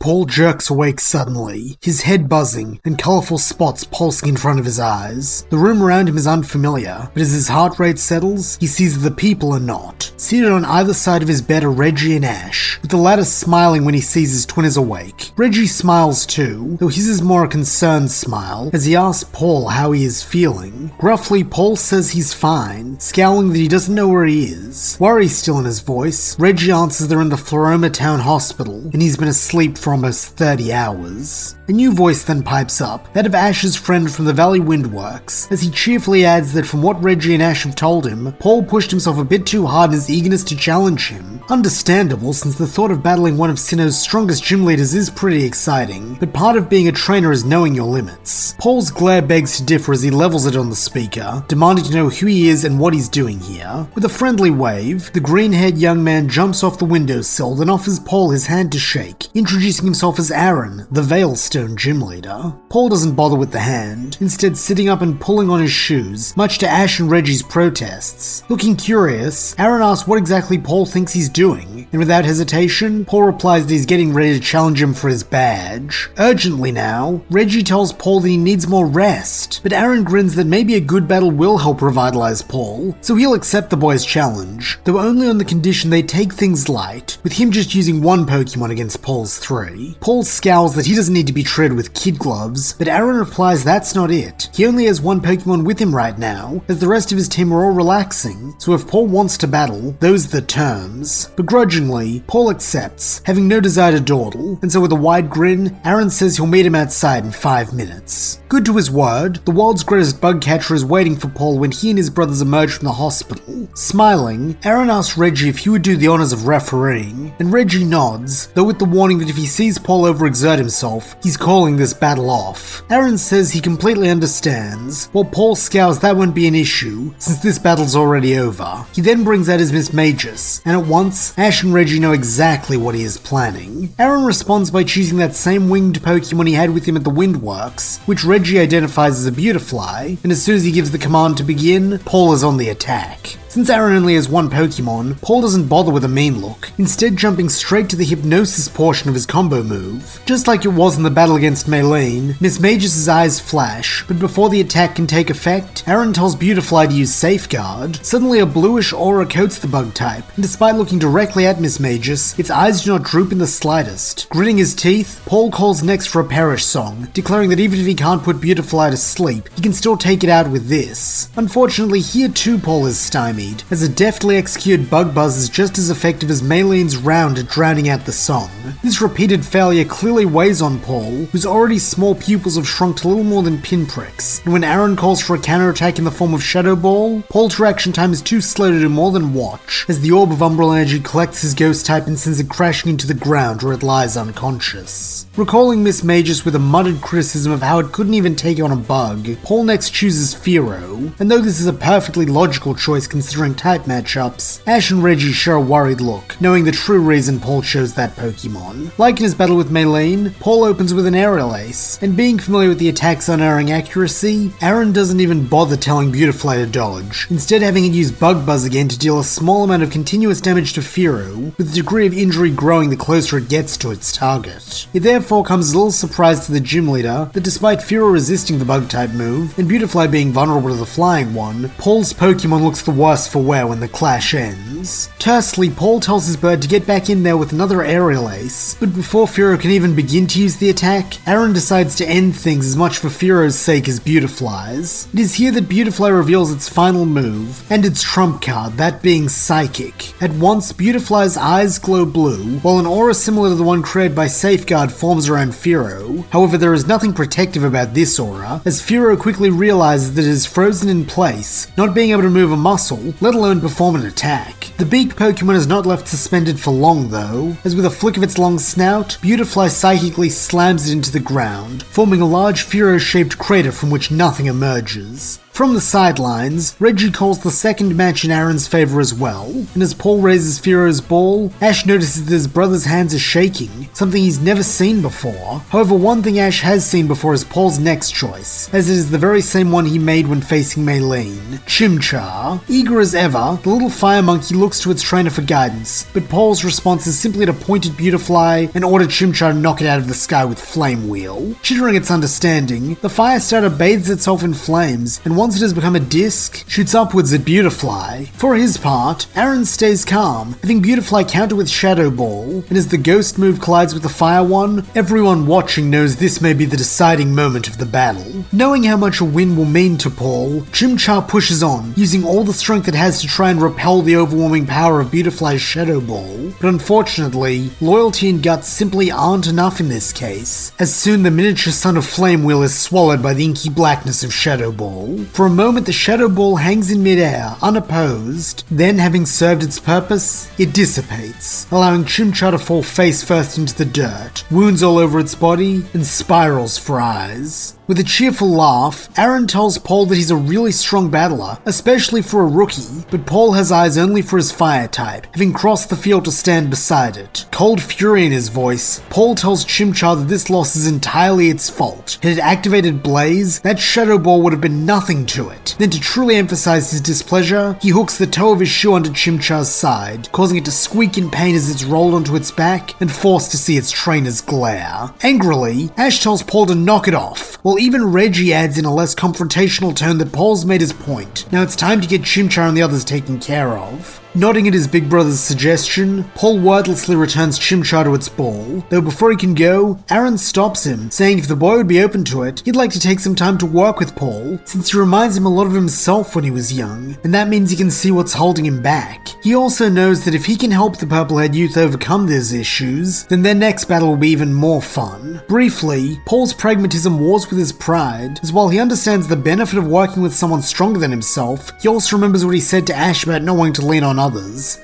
Paul jerks awake suddenly, his head buzzing and colourful spots pulsing in front of his eyes. The room around him is unfamiliar, but as his heart rate settles, he sees that the people are not. Seated on either side of his bed are Reggie and Ash, with the latter smiling when he sees his twin is awake. Reggie smiles too, though his is more a concerned smile, as he asks Paul how he is feeling. Gruffly, Paul says he's fine, scowling that he doesn't know where he is. Worry still in his voice, Reggie answers they're in the Floroma Town Hospital, and he's been asleep for almost 30 hours. A new voice then pipes up, that of Ash's friend from the Valley Windworks, as he cheerfully adds that from what Reggie and Ash have told him, Paul pushed himself a bit too hard in his eagerness to challenge him. Understandable, since the thought of battling one of Sinnoh's strongest gym leaders is pretty exciting, but part of being a trainer is knowing your limits. Paul's glare begs to differ as he levels it on the speaker, demanding to know who he is and what he's doing here. With a friendly wave, the green-haired young man jumps off the windowsill then offers Paul his hand to shake, introducing himself as Aaron, the Veilstone gym leader. Paul doesn't bother with the hand, instead sitting up and pulling on his shoes, much to Ash and Reggie's protests. Looking curious, Aaron asks what exactly Paul thinks he's doing, and without hesitation, Paul replies that he's getting ready to challenge him for his badge. Urgently now, Reggie tells Paul that he needs more rest, but Aaron grins that maybe a good battle will help revitalize Paul, so he'll accept the boy's challenge, though only on the condition they take things light, with him just using one Pokemon against Paul's 3. Paul scowls that he doesn't need to be treated with kid gloves, but Aaron replies that's not it. He only has one Pokemon with him right now, as the rest of his team are all relaxing, so if Paul wants to battle, those are the terms. Begrudgingly, Paul accepts, having no desire to dawdle, and so with a wide grin, Aaron says he'll meet him outside in 5 minutes. Good to his word, the world's greatest bug catcher is waiting for Paul when he and his brothers emerge from the hospital. Smiling, Aaron asks Reggie if he would do the honors of refereeing, and Reggie nods, though with the warning that if he sees Paul overexert himself, he's calling this battle off. Aaron says he completely understands, while Paul scowls that won't be an issue, since this battle's already over. He then brings out his Miss Magus, and at once, Ash and Reggie know exactly what he is planning. Aaron responds by choosing that same winged Pokemon he had with him at the Windworks, which Reggie identifies as a Beautifly, and as soon as he gives the command to begin, Paul is on the attack. Since Aaron only has one Pokemon, Paul doesn't bother with a mean look, instead jumping straight to the hypnosis portion of his combo move. Just like it was in the battle against Maylene, Miss Magus' eyes flash, but before the attack can take effect, Aaron tells Beautifly to use Safeguard. Suddenly a bluish aura coats the bug type, and despite looking directly at Miss Magus, its eyes do not droop in the slightest. Gritting his teeth, Paul calls next for a Perish song, declaring that even if he can't put Beautifly to sleep, he can still take it out with this. Unfortunately, here too Paul is stymied, as a deftly executed bug buzz is just as effective as Maylene's round at drowning out the song. This repeated failure clearly weighs on Paul, whose already small pupils have shrunk to little more than pinpricks, and when Aaron calls for a counterattack in the form of Shadow Ball, Paul's reaction time is too slow to do more than watch, as the orb of Umbral energy collects his ghost type and sends it crashing into the ground where it lies unconscious. Recalling Miss Magus with a muttered criticism of how it couldn't even take on a bug, Paul next chooses Fearow, and though this is a perfectly logical choice considering type matchups, Ash and Reggie share a worried look, knowing the true reason Paul chose that Pokemon. Like in his battle with Maylene, Paul opens with an Aerial Ace, and being familiar with the attack's unerring accuracy, Aaron doesn't even bother telling Beautifly to dodge, instead having it use Bug Buzz again to deal a small amount of continuous damage to Fearow, with the degree of injury growing the closer it gets to its target. It therefore comes as a little surprise to the gym leader that despite Fearow resisting the Bug-type move, and Beautifly being vulnerable to the flying one, Paul's Pokemon looks the worse for wear when the clash ends. Tersely, Paul tells his bird to get back in there with another Aerial Ace, but before Fearow can even begin to use the attack, Aaron decides to end things as much for Fearow's sake as Beautifly's. It is here that Beautifly reveals its final move, and its trump card, that being Psychic. At once, Beautifly's eyes glow blue, while an aura similar to the one created by Safeguard forms around Fearow. However, there is nothing protective about this aura, as Fearow quickly realizes that it is frozen in place, not being able to move a muscle, let alone perform an attack. The beak Pokemon is not left suspended for long though, as with a flick of its long snout, Beautifly psychically slams it into the ground, forming a large Fearow-shaped crater from which nothing emerges. From the sidelines, Reggie calls the second match in Aaron's favor as well, and as Paul raises Firo's ball, Ash notices that his brother's hands are shaking, something he's never seen before. However, one thing Ash has seen before is Paul's next choice, as it is the very same one he made when facing Maylene, Chimchar. Eager as ever, the little fire monkey looks to its trainer for guidance, but Paul's response is simply to point at Beautifly and order Chimchar to knock it out of the sky with Flame Wheel. Chittering its understanding, the fire starter bathes itself in flames, and once it has become a disc, shoots upwards at Beautifly. For his part, Aaron stays calm, having Beautifly counter with Shadow Ball, and as the ghost move collides with the fire one, everyone watching knows this may be the deciding moment of the battle. Knowing how much a win will mean to Paul, Chimchar pushes on, using all the strength it has to try and repel the overwhelming power of Beautifly's Shadow Ball, but unfortunately, loyalty and guts simply aren't enough in this case, as soon the miniature son of Flame Wheel is swallowed by the inky blackness of Shadow Ball. For a moment the Shadow Ball hangs in midair, unopposed, then having served its purpose, it dissipates, allowing Chimchar to fall face first into the dirt, wounds all over its body, and spirals for eyes. With a cheerful laugh, Aaron tells Paul that he's a really strong battler, especially for a rookie, but Paul has eyes only for his fire type, having crossed the field to stand beside it. Cold fury in his voice, Paul tells Chimchar that this loss is entirely its fault. Had it activated Blaze, that Shadow Ball would have been nothing to it. Then to truly emphasize his displeasure, he hooks the toe of his shoe onto Chimchar's side, causing it to squeak in pain as it's rolled onto its back and forced to see its trainer's glare. Angrily, Ash tells Paul to knock it off, while even Reggie adds in a less confrontational tone that Paul's made his point. Now it's time to get Chimchar and the others taken care of. Nodding at his big brother's suggestion, Paul wordlessly returns Chimchar to its ball, though before he can go, Aaron stops him, saying if the boy would be open to it, he'd like to take some time to work with Paul, since he reminds him a lot of himself when he was young, and that means he can see what's holding him back. He also knows that if he can help the purple-haired youth overcome these issues, then their next battle will be even more fun. Briefly, Paul's pragmatism wars with his pride, as while he understands the benefit of working with someone stronger than himself, he also remembers what he said to Ash about not wanting to lean on others.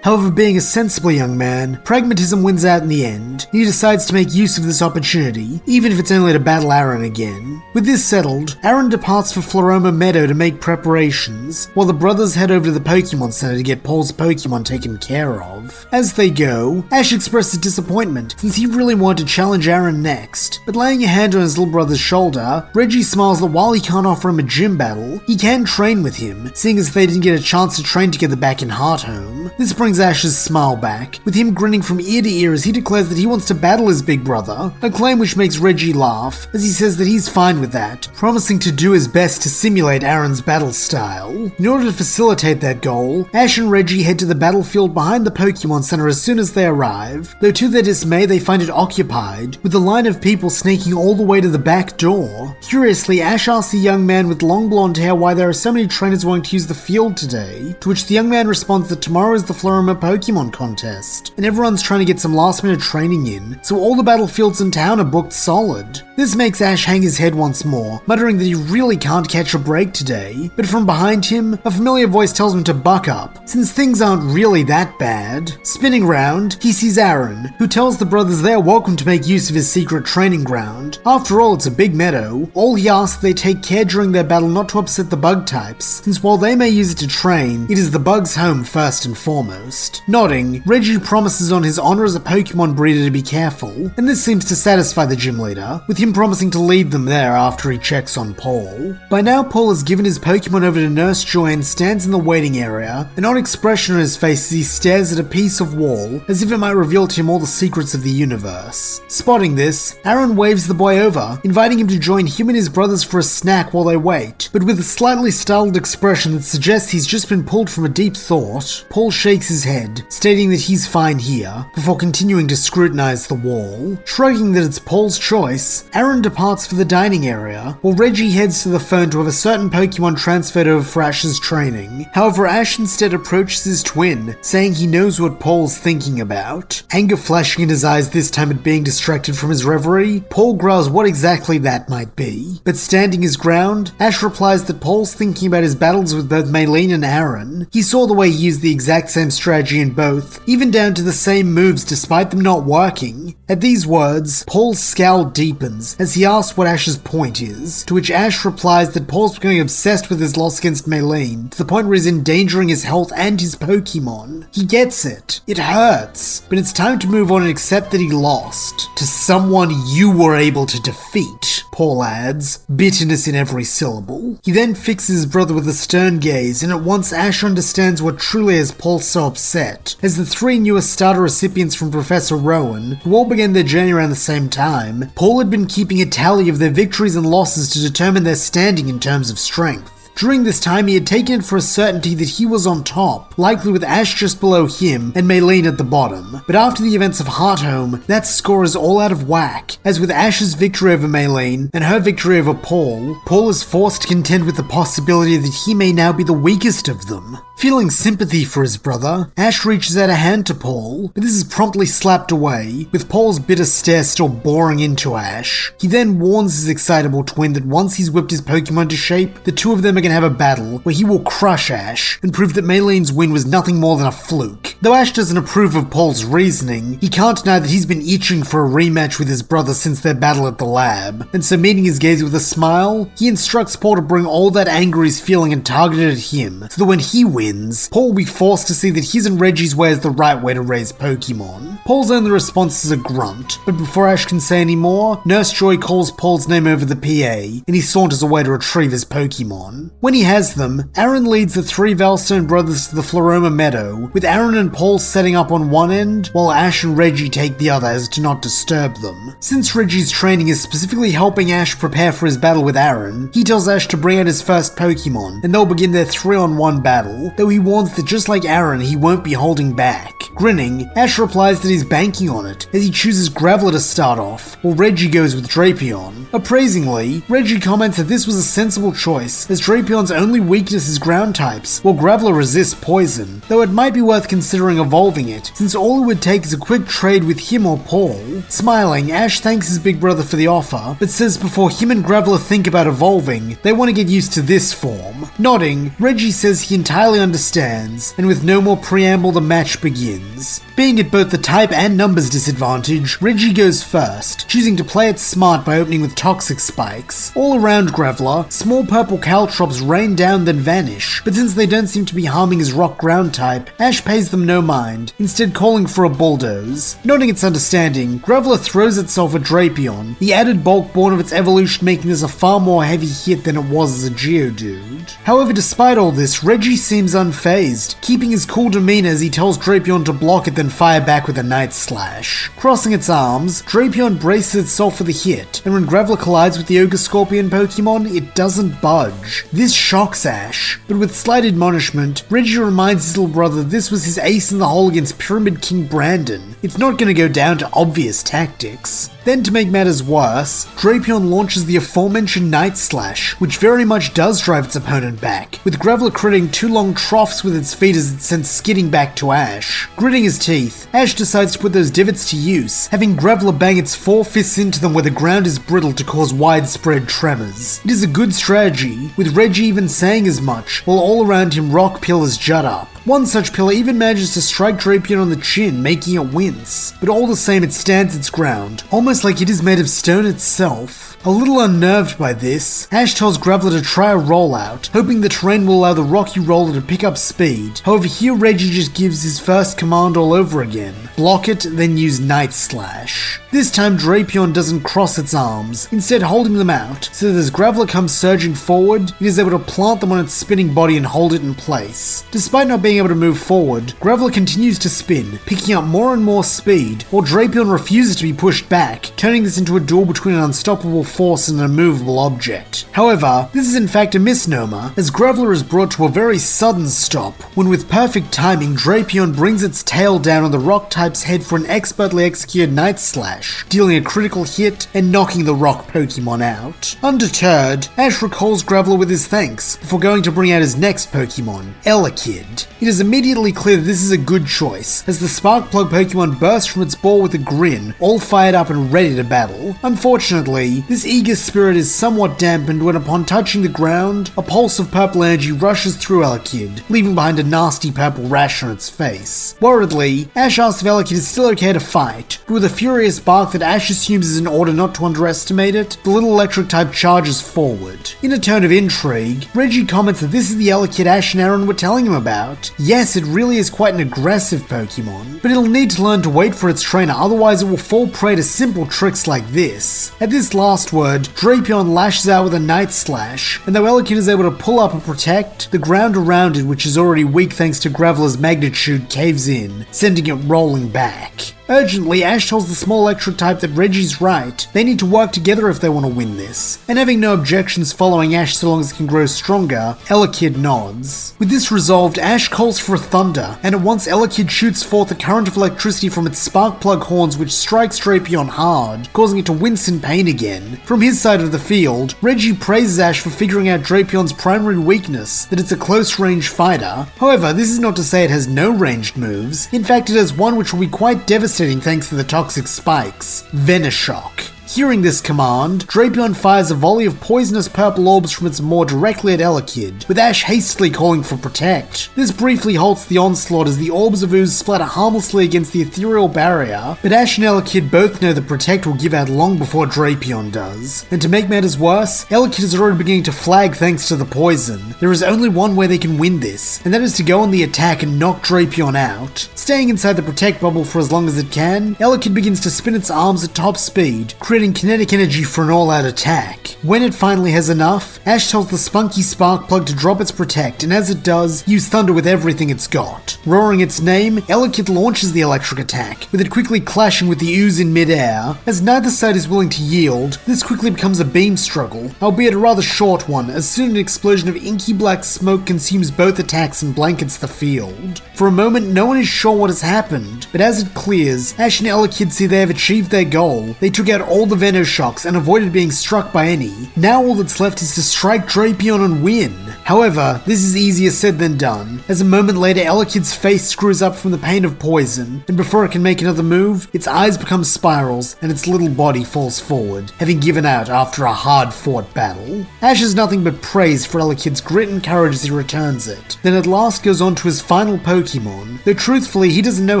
However, being a sensible young man, pragmatism wins out in the end, and he decides to make use of this opportunity, even if it's only to battle Aaron again. With this settled, Aaron departs for Floroma Meadow to make preparations, while the brothers head over to the Pokemon Center to get Paul's Pokemon taken care of. As they go, Ash expresses disappointment, since he really wanted to challenge Aaron next, but laying a hand on his little brother's shoulder, Reggie smiles that while he can't offer him a gym battle, he can train with him, seeing as they didn't get a chance to train together back in Hearthome. This brings Ash's smile back, with him grinning from ear to ear as he declares that he wants to battle his big brother, a claim which makes Reggie laugh, as he says that he's fine with that, promising to do his best to simulate Aaron's battle style. In order to facilitate that goal, Ash and Reggie head to the battlefield behind the Pokemon Center as soon as they arrive, though to their dismay they find it occupied, with a line of people sneaking all the way to the back door. Curiously, Ash asks the young man with long blonde hair why there are so many trainers wanting to use the field today, to which the young man responds that tomorrow is the Floroma Pokemon contest, and everyone's trying to get some last minute training in, so all the battlefields in town are booked solid. This makes Ash hang his head once more, muttering that he really can't catch a break today, but from behind him, a familiar voice tells him to buck up, since things aren't really that bad. Spinning round, he sees Aaron, who tells the brothers they are welcome to make use of his secret training ground. After all, it's a big meadow. All he asks they take care during their battle not to upset the bug types, since while they may use it to train, it is the bug's home first and foremost. Nodding, Reggie promises on his honor as a Pokemon breeder to be careful, and this seems to satisfy the gym leader, with him promising to lead them there after he checks on Paul. By now, Paul has given his Pokemon over to Nurse Joy and stands in the waiting area, an odd expression on his face as he stares at a piece of wall, as if it might reveal to him all the secrets of the universe. Spotting this, Aaron waves the boy over, inviting him to join him and his brothers for a snack while they wait, but with a slightly startled expression that suggests he's just been pulled from a deep thought. Paul shakes his head, stating that he's fine here, before continuing to scrutinize the wall. Shrugging that it's Paul's choice, Aaron departs for the dining area, while Reggie heads to the phone to have a certain Pokemon transferred over for Ash's training. However, Ash instead approaches his twin, saying he knows what Paul's thinking about. Anger flashing in his eyes this time at being distracted from his reverie, Paul growls what exactly that might be. But standing his ground, Ash replies that Paul's thinking about his battles with both Maylene and Aaron. He saw the way he used the exact same strategy in both, even down to the same moves despite them not working. At these words, Paul's scowl deepens, questions as he asks what Ash's point is, to which Ash replies that Paul's becoming obsessed with his loss against Maylene to the point where he's endangering his health and his Pokemon. He gets it. It hurts, but it's time to move on and accept that he lost to someone you were able to defeat, Paul adds, bitterness in every syllable. He then fixes his brother with a stern gaze, and at once Ash understands what truly has Paul so upset. As the three newest starter recipients from Professor Rowan, who all began their journey around the same time, Paul had been keeping a tally of their victories and losses to determine their standing in terms of strength. During this time, he had taken it for a certainty that he was on top, likely with Ash just below him and Maylene at the bottom. But after the events of Hearthome, that score is all out of whack, as with Ash's victory over Maylene and her victory over Paul, Paul is forced to contend with the possibility that he may now be the weakest of them. Feeling sympathy for his brother, Ash reaches out a hand to Paul, but this is promptly slapped away, with Paul's bitter stare still boring into Ash. He then warns his excitable twin that once he's whipped his Pokemon to shape, the two of them are gonna have a battle where he will crush Ash and prove that Maylene's win was nothing more than a fluke. Though Ash doesn't approve of Paul's reasoning, he can't deny that he's been itching for a rematch with his brother since their battle at the lab, and so meeting his gaze with a smile, he instructs Paul to bring all that anger he's feeling and target it at him, so that when he wins, Paul will be forced to see that his and Reggie's way is the right way to raise Pokemon. Paul's only response is a grunt, but before Ash can say any more, Nurse Joy calls Paul's name over the PA, and he saunters away to retrieve his Pokemon. When he has them, Aaron leads the three Valstone brothers to the Floroma Meadow, with Aaron and Paul setting up on one end, while Ash and Reggie take the other as to not disturb them. Since Reggie's training is specifically helping Ash prepare for his battle with Aaron, he tells Ash to bring out his first Pokemon, and they'll begin their 3-on-1 battle, though he warns that just like Aaron, he won't be holding back. Grinning, Ash replies that he's banking on it, as he chooses Graveler to start off, while Reggie goes with Drapion. Appraisingly, Reggie comments that this was a sensible choice, as Drapion's only weakness is ground types, while Graveler resists poison, though it might be worth considering evolving it, since all it would take is a quick trade with him or Paul. Smiling, Ash thanks his big brother for the offer, but says before him and Graveler think about evolving, they want to get used to this form. Nodding, Reggie says he entirely understands, and with no more preamble the match begins. Being at both the type and numbers disadvantage, Reggie goes first, choosing to play it smart by opening with Toxic Spikes. All around Graveler, small purple Caltrops rain down then vanish, but since they don't seem to be harming his rock ground type, Ash pays them no mind, instead calling for a bulldoze. Nodding its understanding, Graveler throws itself at Drapion, the added bulk born of its evolution making this a far more heavy hit than it was as a Geodude. However, despite all this, Reggie seems unfazed, keeping his cool demeanor as he tells Drapion to block it then fire back with a Night Slash. Crossing its arms, Drapion braces itself for the hit, and when Graveler collides with the Ogre Scorpion Pokemon, it doesn't budge. This shocks Ash, but with slight admonishment, Reggie reminds his little brother this was his ace in the hole against Pyramid King Brandon. It's not going to go down to obvious tactics. Then to make matters worse, Drapion launches the aforementioned Night Slash, which very much does drive its opponent back, with Graveler critting 2 long troughs with its feet as it sends skidding back to Ash. Gritting his teeth, Ash decides to put those divots to use, having Graveler bang its 4 fists into them where the ground is brittle to cause widespread tremors. It is a good strategy, with Reggie even saying as much, while all around him rock pillars jut up. One such pillar even manages to strike Drapion on the chin, making it wince, but all the same it stands its ground, almost like it is made of stone itself. A little unnerved by this, Ash tells Graveler to try a rollout, hoping the terrain will allow the rocky roller to pick up speed. However, here Reggie just gives his first command all over again. Block it, then use Night Slash. This time Drapion doesn't cross its arms, instead holding them out, so that as Graveler comes surging forward, it is able to plant them on its spinning body and hold it in place. Despite not being able to move forward, Graveler continues to spin, picking up more and more speed, while Drapion refuses to be pushed back, turning this into a duel between an unstoppable force and an immovable object. However, this is in fact a misnomer, as Graveler is brought to a very sudden stop, when with perfect timing Drapion brings its tail down on the rock type's head for an expertly executed Night Slash, dealing a critical hit and knocking the rock Pokemon out. Undeterred, Ash recalls Graveler with his thanks, before going to bring out his next Pokemon, Elekid. It is immediately clear that this is a good choice, as the Sparkplug Pokemon bursts from its ball with a grin, all fired up and ready to battle. Unfortunately, this His eager spirit is somewhat dampened when upon touching the ground, a pulse of purple energy rushes through Elekid, leaving behind a nasty purple rash on its face. Worriedly, Ash asks if Elekid is still okay to fight, but with a furious bark that Ash assumes is in order not to underestimate it, the little electric type charges forward. In a tone of intrigue, Reggie comments that this is the Elekid Ash and Aaron were telling him about. Yes, it really is quite an aggressive Pokemon, but it'll need to learn to wait for its trainer, otherwise it will fall prey to simple tricks like this. At this last word, Drapion lashes out with a Night Slash, and though Elekid is able to pull up and protect, the ground around it, which is already weak thanks to Graveler's magnitude, caves in, sending it rolling back. Urgently, Ash tells the small electric type that Reggie's right. They need to work together if they want to win this. And having no objections following Ash so long as it can grow stronger, Elekid nods. With this resolved, Ash calls for a thunder, and at once Elekid shoots forth a current of electricity from its spark plug horns which strikes Drapion hard, causing it to wince in pain again. From his side of the field, Reggie praises Ash for figuring out Drapion's primary weakness, that it's a close-range fighter. However, this is not to say it has no ranged moves. In fact, it has one which will be quite devastating thanks to the toxic spikes, Venoshock. Hearing this command, Drapion fires a volley of poisonous purple orbs from its maw directly at Elekid, with Ash hastily calling for protect. This briefly halts the onslaught as the orbs of ooze splatter harmlessly against the ethereal barrier, but Ash and Elekid both know that protect will give out long before Drapion does. And to make matters worse, Elekid is already beginning to flag thanks to the poison. There is only one way they can win this, and that is to go on the attack and knock Drapion out. Staying inside the protect bubble for as long as it can, Elekid begins to spin its arms at top speed, creating kinetic energy for an all-out attack. When it finally has enough, Ash tells the spunky spark plug to drop its protect, and as it does, use thunder with everything it's got. Roaring its name, Elekid launches the electric attack, with it quickly clashing with the ooze in mid-air. As neither side is willing to yield, this quickly becomes a beam struggle, albeit a rather short one, as soon an explosion of inky black smoke consumes both attacks and blankets the field. For a moment, no one is sure what has happened, but as it clears, Ash and Elekid see they have achieved their goal. They took out all the Venoshocks and avoided being struck by any. Now all that's left is to strike Drapion and win. However, this is easier said than done, as a moment later Elekid's face screws up from the pain of poison, and before it can make another move, its eyes become spirals and its little body falls forward, having given out after a hard-fought battle. Ash has nothing but praise for Elekid's grit and courage as he returns it, then at last goes on to his final Pokemon, though truthfully he doesn't know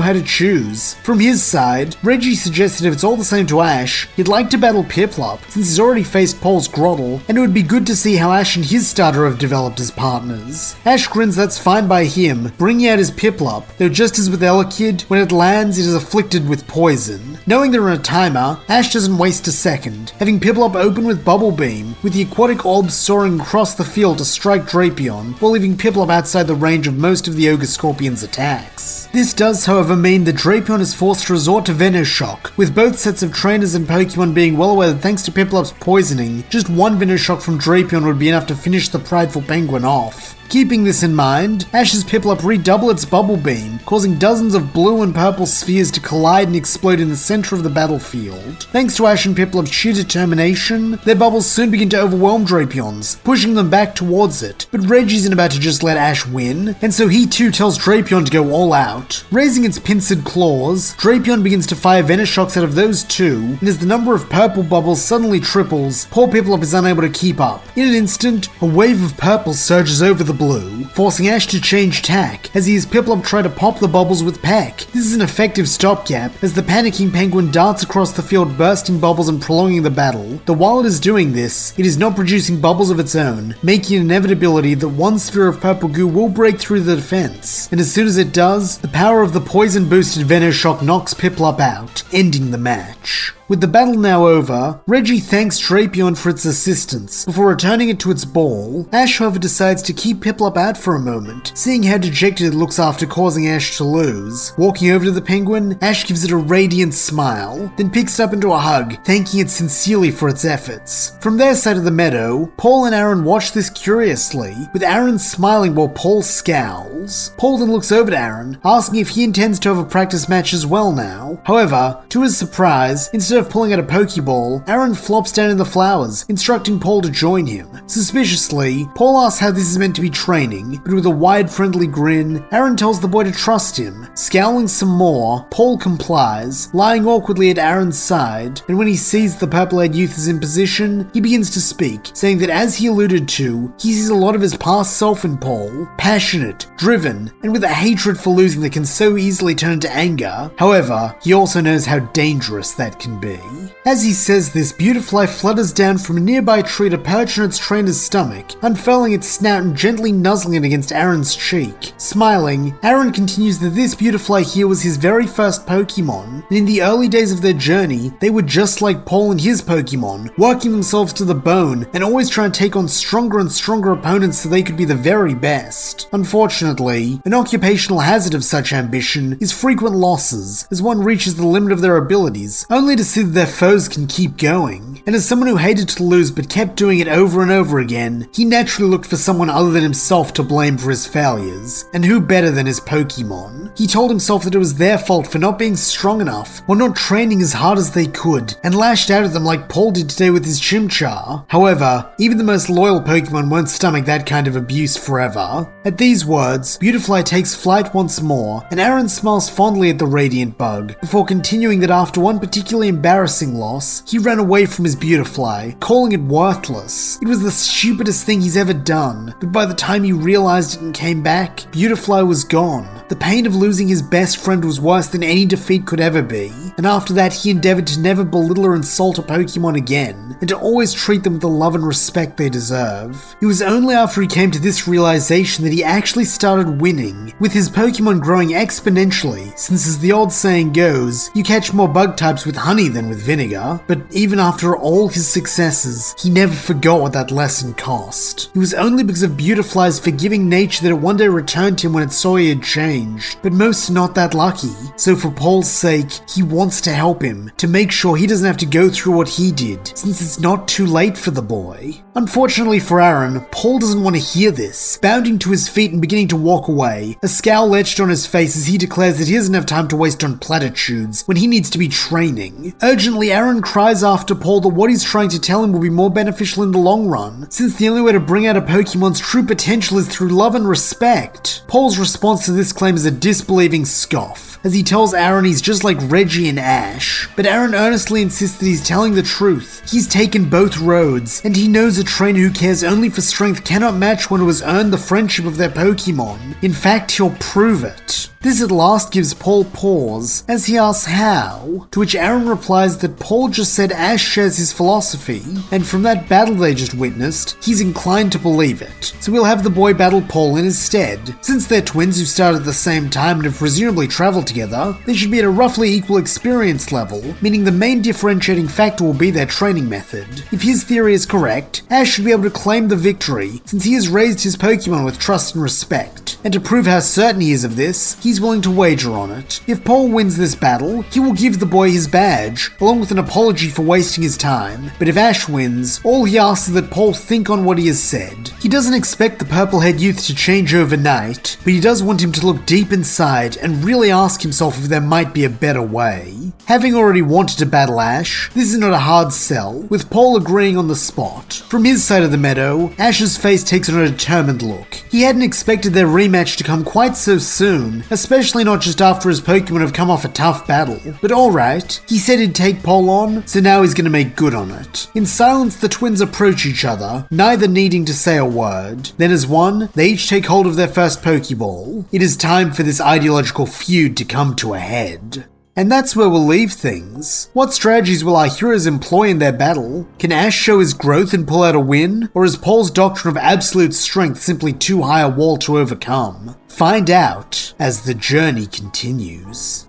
how to choose. From his side, Reggie suggested if it's all the same to Ash, he'd like to battle Piplup, since he's already faced Paul's Grottle, and it would be good to see how Ash and his starter have developed as partners. Ash grins that's fine by him, bringing out his Piplup, though just as with Elekid, when it lands it is afflicted with poison. Knowing they're in a timer, Ash doesn't waste a second, having Piplup open with Bubble Beam, with the aquatic orbs soaring across the field to strike Drapion, while leaving Piplup outside the range of most of the Ogre Scorpion's attacks. This does however mean that Drapion is forced to resort to Venoshock, with both sets of trainers and Pokemon being well aware that thanks to Piplup's poisoning, just one Venoshock from Drapion would be enough to finish the prideful penguin off. Keeping this in mind, Ash's Piplup redouble its Bubble Beam, causing dozens of blue and purple spheres to collide and explode in the center of the battlefield. Thanks to Ash and Piplup's sheer determination, their bubbles soon begin to overwhelm Drapion's, pushing them back towards it. But Reggie isn't about to just let Ash win, and so he too tells Drapion to go all out. Raising its pincered claws, Drapion begins to fire Venoshocks out of those two, and as the number of purple bubbles suddenly triples, poor Piplup is unable to keep up. In an instant, a wave of purple surges over the blue, forcing Ash to change tack as he has Piplup try to pop the bubbles with Peck. This is an effective stopgap as the panicking penguin darts across the field bursting bubbles and prolonging the battle, though while it is doing this, it is not producing bubbles of its own, making an inevitability that one sphere of purple goo will break through the defense, and as soon as it does, the power of the poison boosted Venoshock knocks Piplup out, ending the match. With the battle now over, Reggie thanks Drapion for its assistance before returning it to its ball. Ash however decides to keep Piplup out for a moment, seeing how dejected it looks after causing Ash to lose. Walking over to the penguin, Ash gives it a radiant smile, then picks it up into a hug, thanking it sincerely for its efforts. From their side of the meadow, Paul and Aaron watch this curiously, with Aaron smiling while Paul scowls. Paul then looks over to Aaron, asking if he intends to have a practice match as well now. However, to his surprise, instead of pulling out a Pokeball, Aaron flops down in the flowers, instructing Paul to join him. Suspiciously, Paul asks how this is meant to be training, but with a wide friendly grin, Aaron tells the boy to trust him. Scowling some more, Paul complies, lying awkwardly at Aaron's side, and when he sees the purple-haired youth is in position, he begins to speak, saying that as he alluded to, he sees a lot of his past self in Paul, passionate, driven, and with a hatred for losing that can so easily turn to anger. However, he also knows how dangerous that can be. As he says this, Beautifly flutters down from a nearby tree to perch on its trainer's stomach, unfurling its snout and gently nuzzling it against Aaron's cheek. Smiling, Aaron continues that this Beautifly here was his very first Pokemon, and in the early days of their journey, they were just like Paul and his Pokemon, working themselves to the bone and always trying to take on stronger and stronger opponents so they could be the very best. Unfortunately, an occupational hazard of such ambition is frequent losses, as one reaches the limit of their abilities, only to see that their foes can keep going. And as someone who hated to lose but kept doing it over and over again, he naturally looked for someone other than himself to blame for his failures. And who better than his Pokemon? He told himself that it was their fault for not being strong enough, or not training as hard as they could, and lashed out at them like Paul did today with his Chimchar. However, even the most loyal Pokemon won't stomach that kind of abuse forever. At these words, Beautifly takes flight once more, and Aaron smiles fondly at the Radiant Bug, before continuing that after one particularly embarrassing loss, he ran away from his Beautifly, calling it worthless. It was the stupidest thing he's ever done, but by the time he realized it and came back, Beautifly was gone. The pain of losing his best friend was worse than any defeat could ever be, and after that he endeavored to never belittle or insult a Pokemon again, and to always treat them with the love and respect they deserve. It was only after he came to this realization that he actually started winning, with his Pokemon growing exponentially, since as the old saying goes, you catch more bug types with honey than with vinegar. But even after all his successes, he never forgot what that lesson cost. It was only because of Beautifly's forgiving nature that it one day returned to him when it saw he had changed, but most are not that lucky. So for Paul's sake, he wants to help him, to make sure he doesn't have to go through what he did, since it's not too late for the boy. Unfortunately for Aaron, Paul doesn't want to hear this, bounding to his feet and beginning to walk away, a scowl etched on his face as he declares that he doesn't have time to waste on platitudes when he needs to be training. Urgently, Aaron cries after Paul that what he's trying to tell him will be more beneficial in the long run, since the only way to bring out a Pokemon's true potential is through love and respect. Paul's response to this claim is a disbelieving scoff, as he tells Aaron he's just like Reggie and Ash, but Aaron earnestly insists that he's telling the truth. He's taken both roads, and he knows a trainer who cares only for strength cannot match one who has earned the friendship of their Pokemon. In fact, he'll prove it. This at last gives Paul pause, as he asks how, to which Aaron replies that Paul just said Ash shares his philosophy, and from that battle they just witnessed, he's inclined to believe it. So we'll have the boy battle Paul in his stead. Since they're twins who started at the same time and have presumably traveled together, they should be at a roughly equal experience level, meaning the main differentiating factor will be their training method. If his theory is correct, Ash should be able to claim the victory, since he has raised his Pokemon with trust and respect. And to prove how certain he is of this, he's willing to wager on it. If Paul wins this battle, he will give the boy his badge, along with an apology for wasting his time. But if Ash wins, all he asks is that Paul think on what he has said. He doesn't expect the purple-haired youth to change overnight, but he does want him to look deep inside and really ask himself if there might be a better way. Having already wanted to battle Ash, this is not a hard sell, with Paul agreeing on the spot. From his side of the meadow, Ash's face takes on a determined look. He hadn't expected their rematch to come quite so soon, especially not just after his Pokemon have come off a tough battle. But alright, he said he'd take Paul on, so now he's gonna make good on it. In silence, the twins approach each other, neither needing to say a word. Then as one, they each take hold of their first Pokeball. It is time for this ideological feud to come to a head. And that's where we'll leave things. What strategies will our heroes employ in their battle? Can Ash show his growth and pull out a win? Or is Paul's doctrine of absolute strength simply too high a wall to overcome? Find out as the journey continues.